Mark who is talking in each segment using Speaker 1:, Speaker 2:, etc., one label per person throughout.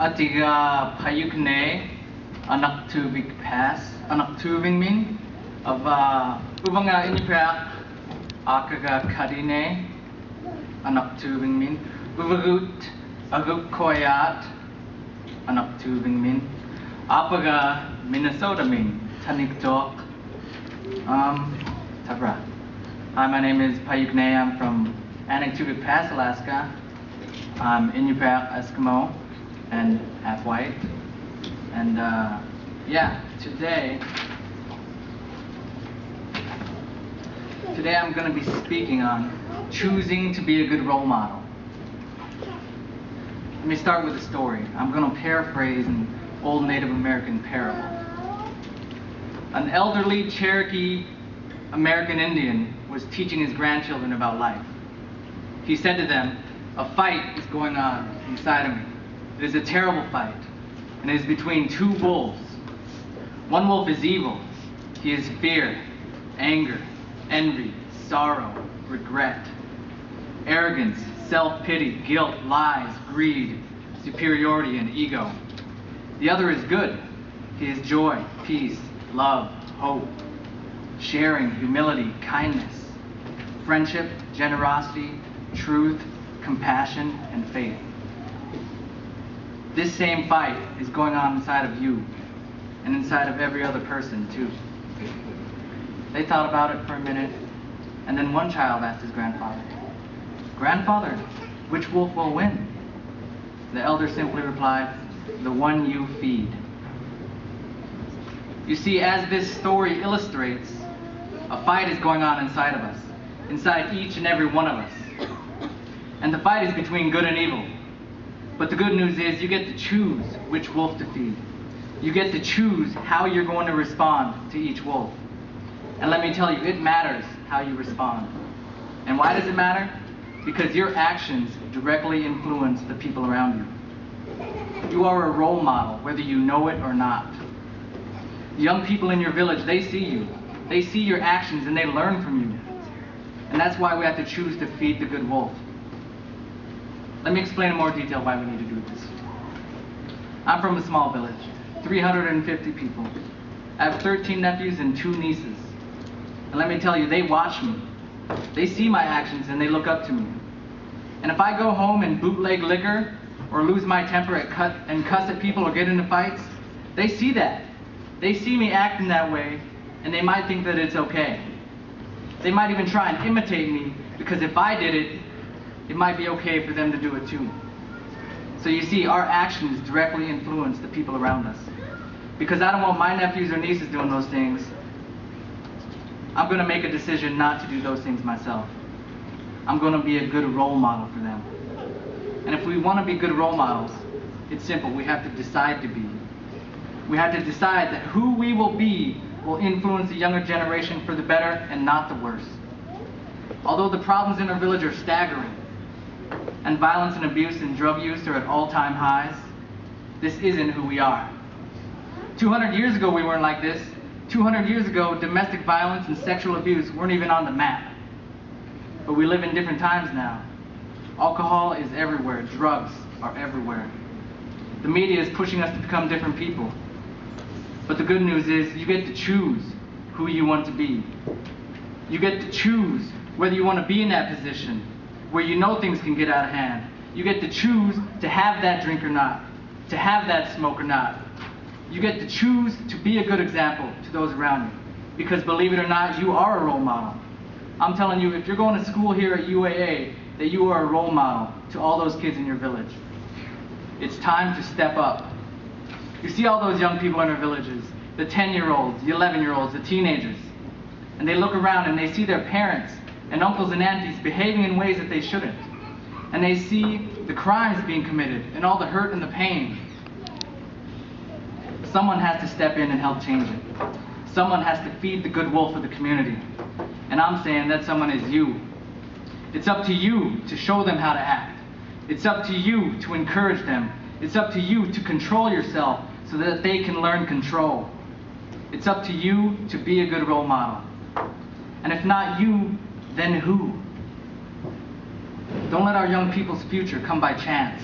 Speaker 1: atiga Payuk ne anak tubig pass anak tubing min of ubanga iniprak akaga kadine anak tubing min uvagut agut koyat anak tubing min apaga Minnesota min tanik dok tabra. Hi, my name is Payuk ne. I'm from Anaktuvik Pass, Alaska. I'm Inupiaq Eskimo and half white. And yeah, today I'm going to be speaking on choosing to be a good role model. Let me start with a story. I'm going to paraphrase an old Native American parable. An elderly Cherokee American Indian was teaching his grandchildren about life. He said to them, "A fight is going on inside of me. It is a terrible fight, and it is between two wolves. One wolf is evil. He is fear, anger, envy, sorrow, regret, arrogance, self-pity, guilt, lies, greed, superiority, and ego. The other is good. He is joy, peace, love, hope, sharing, humility, kindness, friendship, generosity, truth, compassion, and faith." This same fight is going on inside of you and inside of every other person too. They thought about it for a minute, and then one child asked his grandfather, "Grandfather, which wolf will win?" The elder simply replied, "The one you feed." You see, as this story illustrates, a fight is going on inside of us, inside each and every one of us. And the fight is between good and evil. But the good news is you get to choose which wolf to feed. You get to choose how you're going to respond to each wolf. And let me tell you, it matters how you respond. And why does it matter? Because your actions directly influence the people around you. You are a role model, whether you know it or not. The young people in your village, they see you. They see your actions and they learn from you. And that's why we have to choose to feed the good wolf. Let me explain in more detail why we need to do this. I'm from a small village, 350 people. I have 13 nephews and 2 nieces. And let me tell you, they watch me. They see my actions and they look up to me. And if I go home and bootleg liquor or lose my temper and cuss at people or get into fights, they see that. They see me acting that way and they might think that it's okay. They might even try and imitate me because if I did it, it might be okay for them to do it too. So you see, our actions directly influence the people around us. Because I don't want my nephews or nieces doing those things, I'm going to make a decision not to do those things myself. I'm going to be a good role model for them. And if we want to be good role models, it's simple. We have to decide to be. We have to decide that who we will be will influence the younger generation for the better and not the worse. Although the problems in our village are staggering, and violence and abuse and drug use are at all-time highs, this isn't who we are. 200 years ago we weren't like this. 200 years ago, domestic violence and sexual abuse weren't even on the map. But we live in different times now. Alcohol is everywhere. Drugs are everywhere. The media is pushing us to become different people. But the good news is you get to choose who you want to be. You get to choose whether you want to be in that position where you know things can get out of hand. You get to choose to have that drink or not, to have that smoke or not. You get to choose to be a good example to those around you. Because believe it or not, you are a role model. I'm telling you, if you're going to school here at UAA, that you are a role model to all those kids in your village. It's time to step up. You see all those young people in our villages, the 10-year-olds, the 11-year-olds, the teenagers, and they look around and they see their parents and uncles and aunties behaving in ways that they shouldn't. And they see the crimes being committed and all the hurt and the pain. Someone has to step in and help change it. Someone has to feed the good wolf of the community. And I'm saying that someone is you. It's up to you to show them how to act. It's up to you to encourage them. It's up to you to control yourself so that they can learn control. It's up to you to be a good role model. And if not you, then who? Don't let our young people's future come by chance.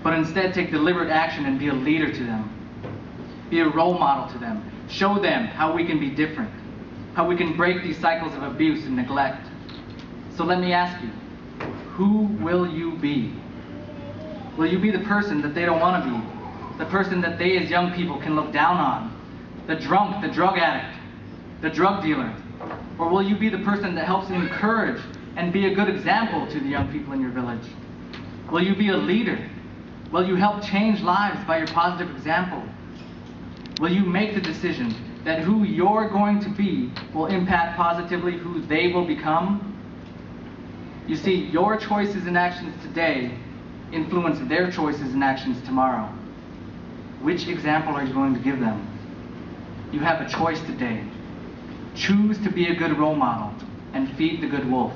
Speaker 1: but instead take deliberate action and be a leader to them. Be a role model to them. Show them how we can be different, how we can break these cycles of abuse and neglect. So let me ask you, who will you be? Will you be the person that they don't want to be? The person that they as young people can look down on? The drunk, the drug addict, the drug dealer? Or will you be the person that helps encourage and be a good example to the young people in your village? Will you be a leader? Will you help change lives by your positive example? Will you make the decision that who you're going to be will impact positively who they will become? You see, your choices and actions today influence their choices and actions tomorrow. Which example are you going to give them? You have a choice today. Choose to be a good role model and feed the good wolf.